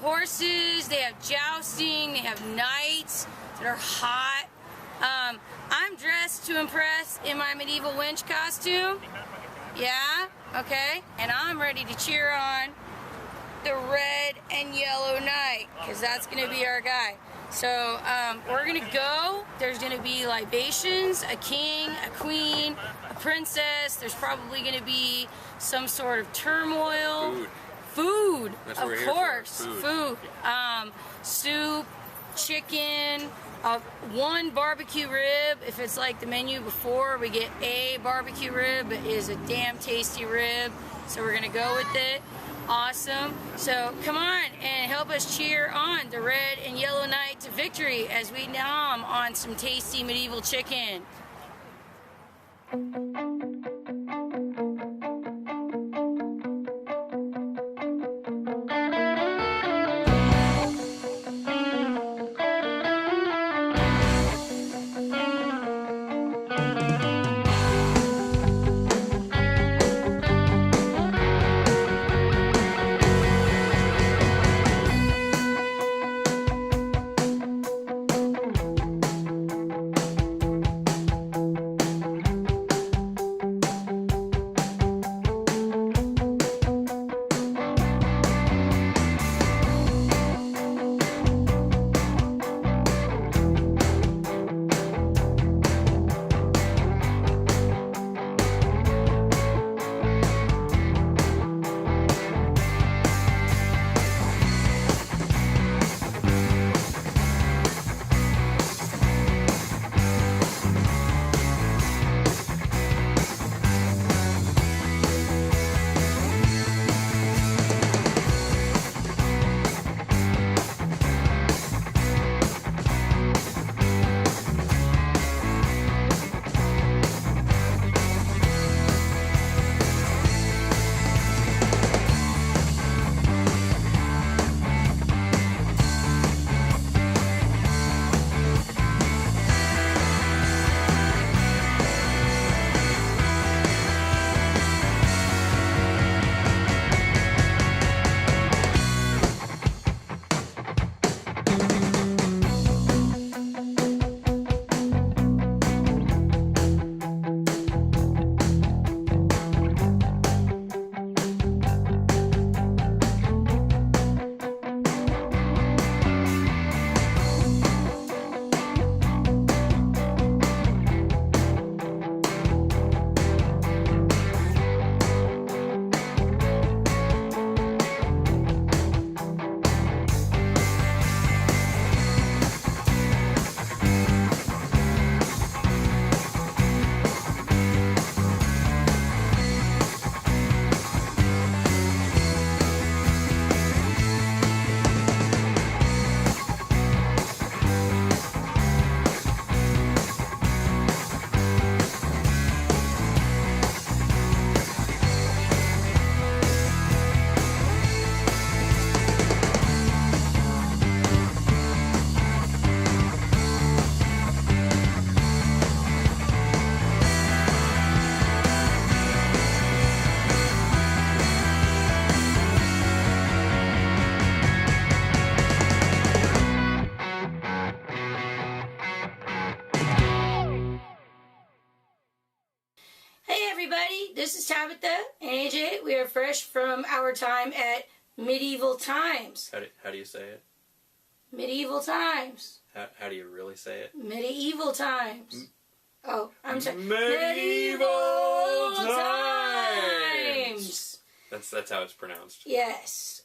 horses, they have jousting, they have knights that are hot. I'm dressed to impress in my medieval wench costume. Yeah, okay. And I'm ready to cheer on the red and yellow knight, because that's going to be our guy. So we're going to go. There's going to be libations, a king, a queen, a princess. There's probably going to be some sort of turmoil. Food. That's what of course. Food. Soup, chicken, one barbecue rib. If it's like the menu before, we get a barbecue rib. It is a damn tasty rib. So we're going to go with it. Awesome. So come on and help us cheer on the red and yellow knight to victory as we nom on some tasty medieval chicken. This is Tabitha and AJ. We are fresh from our time at Medieval Times. How do you say it? Medieval Times. How do you really say it? Medieval Times. Oh, I'm sorry. Medieval Times. That's how it's pronounced. Yes.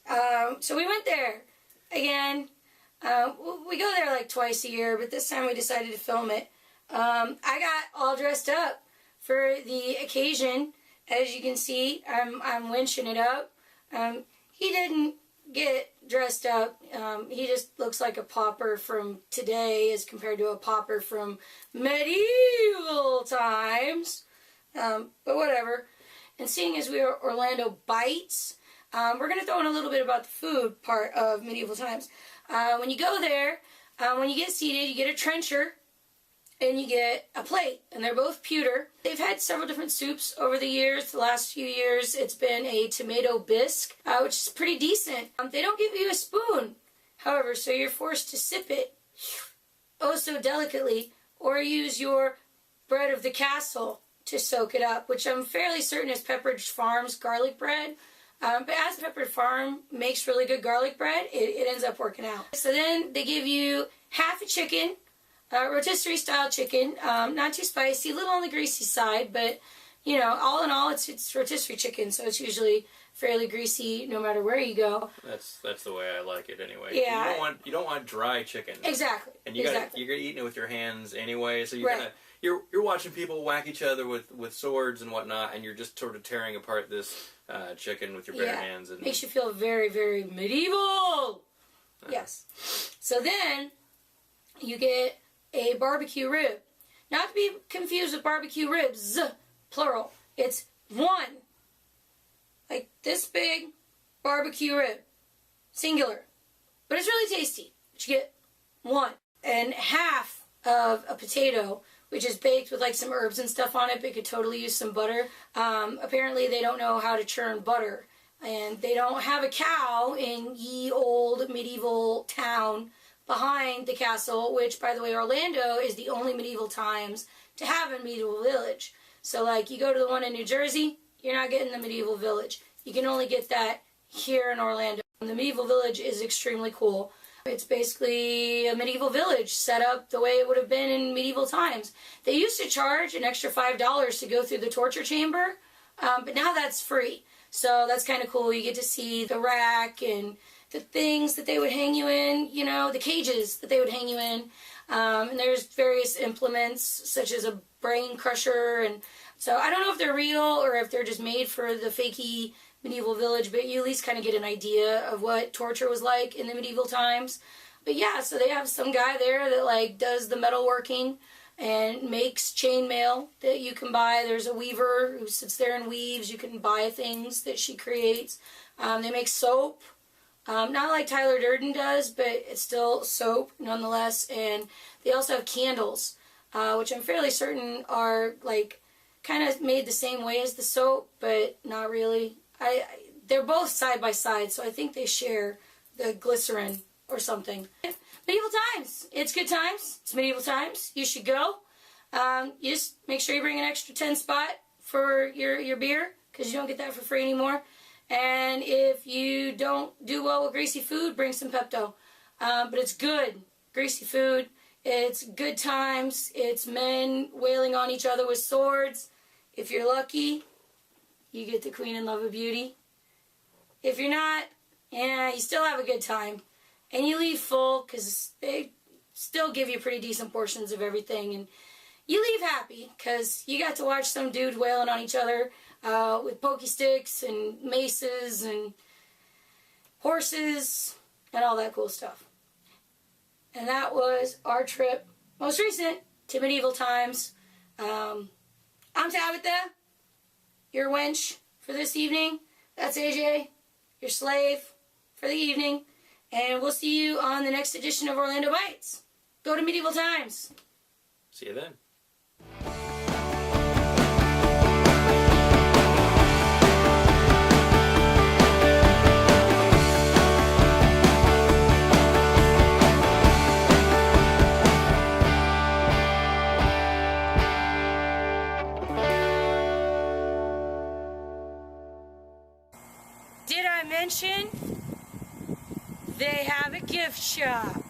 So we went there again. We go there like twice a year, but this time we decided to film it. I got all dressed up for the occasion. As you can see, I'm winching it up. He didn't get dressed up. He just looks like a pauper from today as compared to a pauper from medieval times. But whatever. And seeing as we are Orlando Bites, we're going to throw in a little bit about the food part of medieval times. When you go there, when you get seated, you get a trencher. and you get a plate, and they're both pewter. They've had several different soups over the years. The last few years, it's been a tomato bisque, which is pretty decent. They don't give you a spoon, however, so you're forced to sip it oh so delicately, or use your bread of the castle to soak it up, which I'm fairly certain is Pepperidge Farm's garlic bread. But as Pepperidge Farm makes really good garlic bread, it ends up working out. So then they give you half a chicken, rotisserie style chicken, not too spicy, a little on the greasy side, but you know, all in all, it's rotisserie chicken, so it's usually fairly greasy no matter where you go. That's the way I like it anyway. Yeah. You don't want dry chicken. Exactly. And you're eating it with your hands anyway, so you're watching people whack each other with swords and whatnot, and you're just sort of tearing apart this chicken with your bare hands. And makes you feel very, very medieval. Yes. So then you get a barbecue rib. Not to be confused with barbecue ribs, plural. It's one, like this big barbecue rib, singular. But it's really tasty. But you get one. And half of a potato, which is baked with like some herbs and stuff on it, but it could totally use some butter. Apparently they don't know how to churn butter. And they don't have a cow in ye old medieval town behind the castle, which, by the way, Orlando is the only medieval times to have a medieval village. So, like, you go to the one in New Jersey, you're not getting the medieval village. You can only get that here in Orlando. And the medieval village is extremely cool. It's basically a medieval village set up the way it would have been in medieval times. They used to charge an extra $5 to go through the torture chamber, but now that's free. So that's kind of cool. You get to see the rack and the things that they would hang you in, you know, the cages that they would hang you in. And there's various implements, such as a brain crusher. And so I don't know if they're real or if they're just made for the fakey medieval village, but you at least kind of get an idea of what torture was like in the medieval times. But yeah, so they have some guy there that like does the metalworking and makes chainmail that you can buy. There's a weaver who sits there and weaves. You can buy things that she creates. They make soap. Not like Tyler Durden does, but it's still soap nonetheless. And they also have candles, which I'm fairly certain are like kind of made the same way as the soap, but not really. They're both side by side, so I think they share the glycerin or something. Medieval times. It's good times. It's medieval times. You should go. You just make sure you bring an extra 10 spot for your beer, because you don't get that for free anymore. And if you don't do well with greasy food, bring some Pepto. But it's good. Greasy food. It's good times. It's men wailing on each other with swords. If you're lucky, you get the Queen and Love of Beauty. If you're not, you still have a good time. And you leave full, because they still give you pretty decent portions of everything. And you leave happy, because you got to watch some dude wailing on each other with pokey sticks and maces and horses and all that cool stuff. And that was our trip, most recent, to medieval times. I'm Tabitha, your wench for this evening. That's AJ, your slave for the evening. And we'll see you on the next edition of Orlando Bites. Go to medieval times. See you then. Did I mention they have a gift shop?